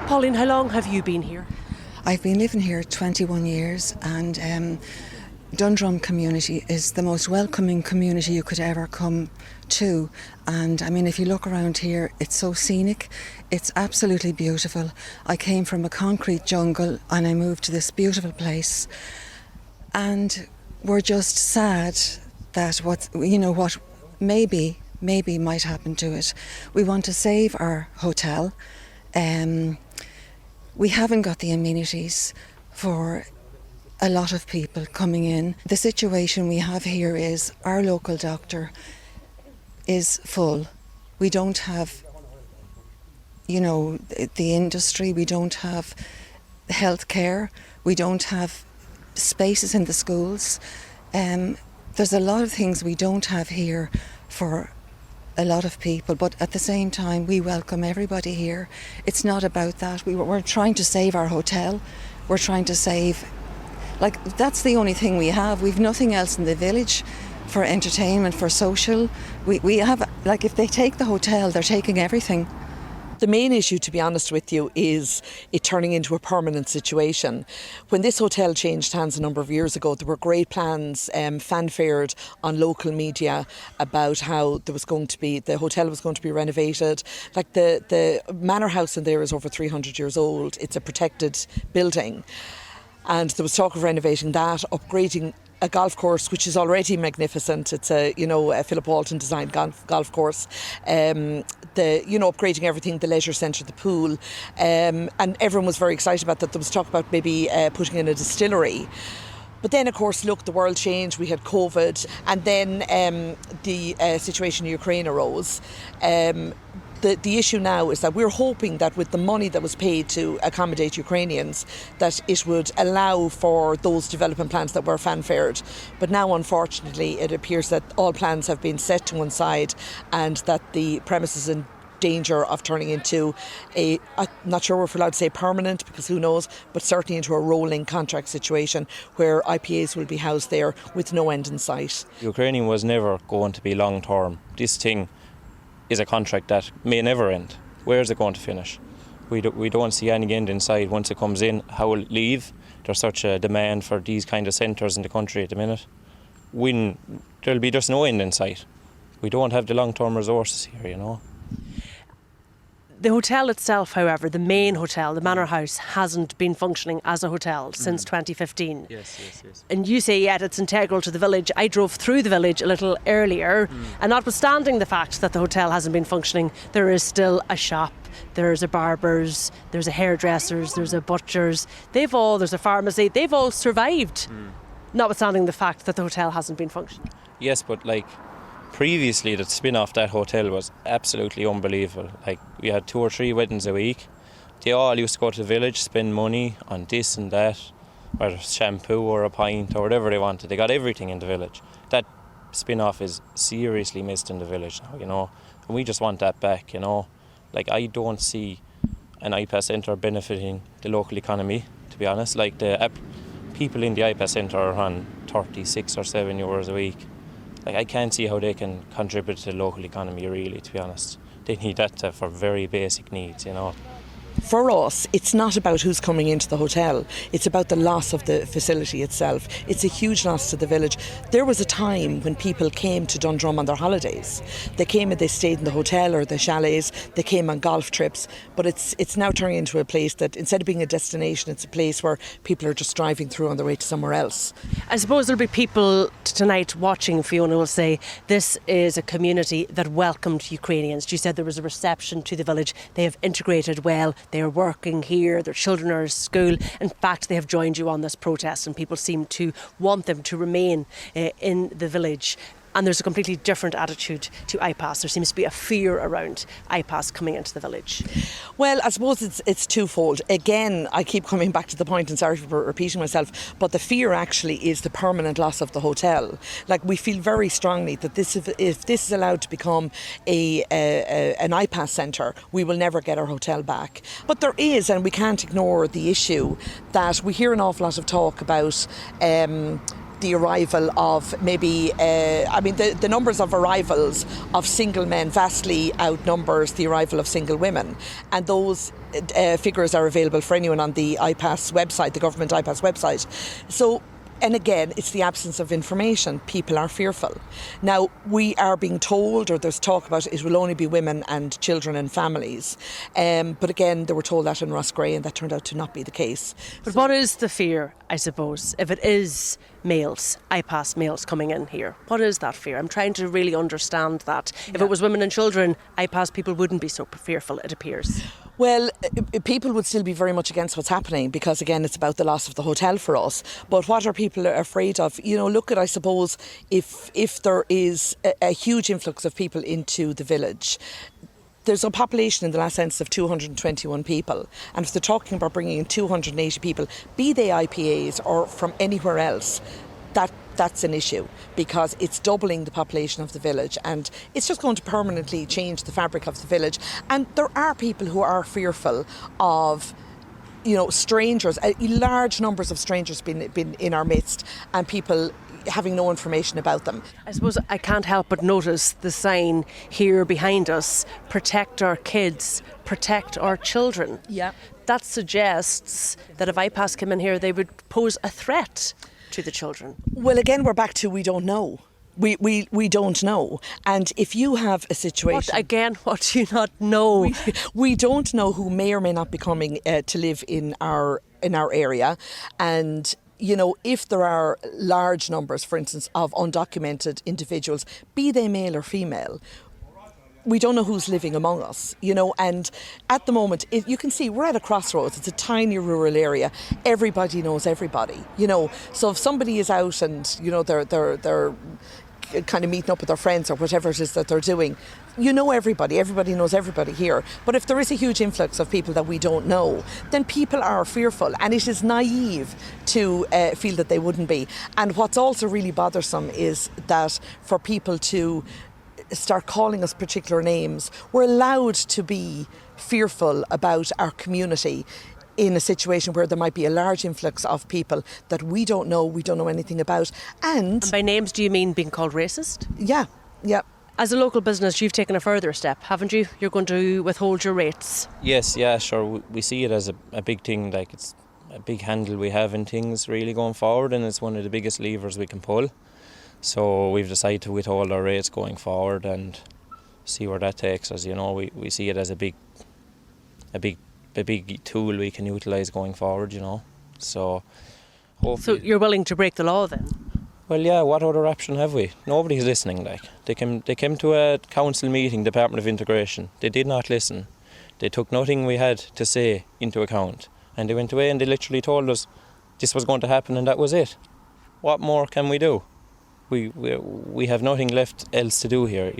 Pauline, how long have you been here? I've been living here 21 years, and Dundrum community is the most welcoming community you could ever come to. And I mean, if you look around here, it's so scenic. It's absolutely beautiful. I came from a concrete jungle and I moved to this beautiful place. And we're just sad that what maybe might happen to it. We want to save our hotel. We haven't got the amenities for a lot of people coming in. The situation we have here is our local doctor is full. We don't have, the industry, we don't have healthcare, we don't have spaces in the schools. There's a lot of things we don't have here for a lot of people, but at the same time we welcome everybody here. It's not about that. We're trying to save our hotel. We're trying to save, that's the only thing we have. We've nothing else in the village for entertainment, for social. We have, if they take the hotel, they're taking everything. The main issue, to be honest with you, is it turning into a permanent situation. When this hotel changed hands a number of years ago, there were great plans fanfared on local media about how the hotel was going to be renovated. The manor house in there is over 300 years old. It's a protected building. And there was talk of renovating that, upgrading a golf course, which is already magnificent. It's a Philip Walton designed golf course. Upgrading everything, the leisure centre, the pool. And everyone was very excited about that. There was talk about maybe putting in a distillery. But then, of course, the world changed. We had COVID. And then the situation in Ukraine arose. The issue now is that we're hoping that with the money that was paid to accommodate Ukrainians, that it would allow for those development plans that were fanfared. But now, unfortunately, it appears that all plans have been set to one side and that the premise is in danger of turning into I'm not sure if we're allowed to say permanent, because who knows, but certainly into a rolling contract situation where IPAs will be housed there with no end in sight. Ukrainian was never going to be long term. This thing is a contract that may never end. Where is it going to finish? We don't see any end in sight. Once it comes in, how will it leave? There's such a demand for these kind of centres in the country at the minute. There'll be just no end in sight. We don't have the long-term resources here, The hotel itself, however, the main hotel, the Manor House, hasn't been functioning as a hotel since 2015. Yes. And you say, it's integral to the village. I drove through the village a little earlier, and notwithstanding the fact that the hotel hasn't been functioning, there is still a shop, there's a barber's, there's a hairdresser's, there's a butcher's. There's a pharmacy. They've all survived, notwithstanding the fact that the hotel hasn't been functioning. Yes, but previously, the spin-off that hotel was absolutely unbelievable. We had 2 or 3 weddings a week. They all used to go to the village, spend money on this and that, or shampoo or a pint or whatever they wanted. They got everything in the village. That spin-off is seriously missed in the village now, and we just want that back, I don't see an iPass centre benefiting the local economy, to be honest. The people in the iPass centre are on 36 or 7 euros a week. I can't see how they can contribute to the local economy, really, to be honest. They need that for very basic needs, For us, it's not about who's coming into the hotel. It's about the loss of the facility itself. It's a huge loss to the village. There was a time when people came to Dundrum on their holidays. They came and they stayed in the hotel or the chalets. They came on golf trips. But it's now turning into a place that, instead of being a destination, it's a place where people are just driving through on their way to somewhere else. I suppose there'll be people tonight watching, Fiona, will say, this is a community that welcomed Ukrainians. You said there was a reception to the village. They have integrated well. They are working here, their children are at school. In fact, they have joined you on this protest, and people seem to want them to remain in the village. And there's a completely different attitude to iPass. There seems to be a fear around iPass coming into the village. Well, I suppose it's twofold. Again, I keep coming back to the point, and sorry for repeating myself, but the fear actually is the permanent loss of the hotel. We feel very strongly that if this is allowed to become an iPass centre, we will never get our hotel back. But there is, and we can't ignore the issue, that we hear an awful lot of talk about the arrival of maybe, the numbers of arrivals of single men vastly outnumbers the arrival of single women. And those figures are available for anyone on the iPass website, the government iPass website. So, and again, it's the absence of information. People are fearful. Now, we are being told, or there's talk about it will only be women and children and families. But again, they were told that in Rossgrey, and that turned out to not be the case. But what is the fear, I suppose, if it is males, iPass males coming in here? What is that fear? I'm trying to really understand that. If it was women and children, iPass people wouldn't be so fearful, it appears. Well, people would still be very much against what's happening because, again, it's about the loss of the hotel for us. But what are people afraid of? Look at, I suppose, if there is a huge influx of people into the village, there's a population in the last census of 221 people. And if they're talking about bringing in 280 people, be they IPAs or from anywhere else, that's an issue because it's doubling the population of the village and it's just going to permanently change the fabric of the village. And there are people who are fearful of strangers, large numbers of strangers been in our midst and people having no information about them. I suppose I can't help but notice the sign here behind us, protect our kids, protect our children. Yeah. That suggests that if iPass came in here, they would pose a threat to the children. Well, again, we're back to we don't know. We don't know. And if you have a situation... What do you not know? We don't know who may or may not be coming to live in our area. And, if there are large numbers, for instance, of undocumented individuals, be they male or female, we don't know who's living among us, and at the moment, you can see we're at a crossroads. It's a tiny rural area. Everybody knows everybody, So if somebody is out and, they're kind of meeting up with their friends or whatever it is that they're doing, everybody knows everybody here. But if there is a huge influx of people that we don't know, then people are fearful, and it is naive to feel that they wouldn't be. And what's also really bothersome is that for people to start calling us particular names, we're allowed to be fearful about our community in a situation where there might be a large influx of people that we don't know anything about. And by names, do you mean being called racist? Yeah. As a local business, you've taken a further step, haven't you? You're going to withhold your rates. Yes, yeah, sure. We see it as a big thing, like it's a big handle we have in things really going forward, and it's one of the biggest levers we can pull. So we've decided to withhold our rates going forward and see where that takes us. We see it as a big tool we can utilise going forward. So hopefully. So you're willing to break the law then? Well, yeah. What other option have we? Nobody's listening. They came to a council meeting, Department of Integration. They did not listen. They took nothing we had to say into account, and they went away and they literally told us this was going to happen and that was it. What more can we do? We have nothing left else to do here,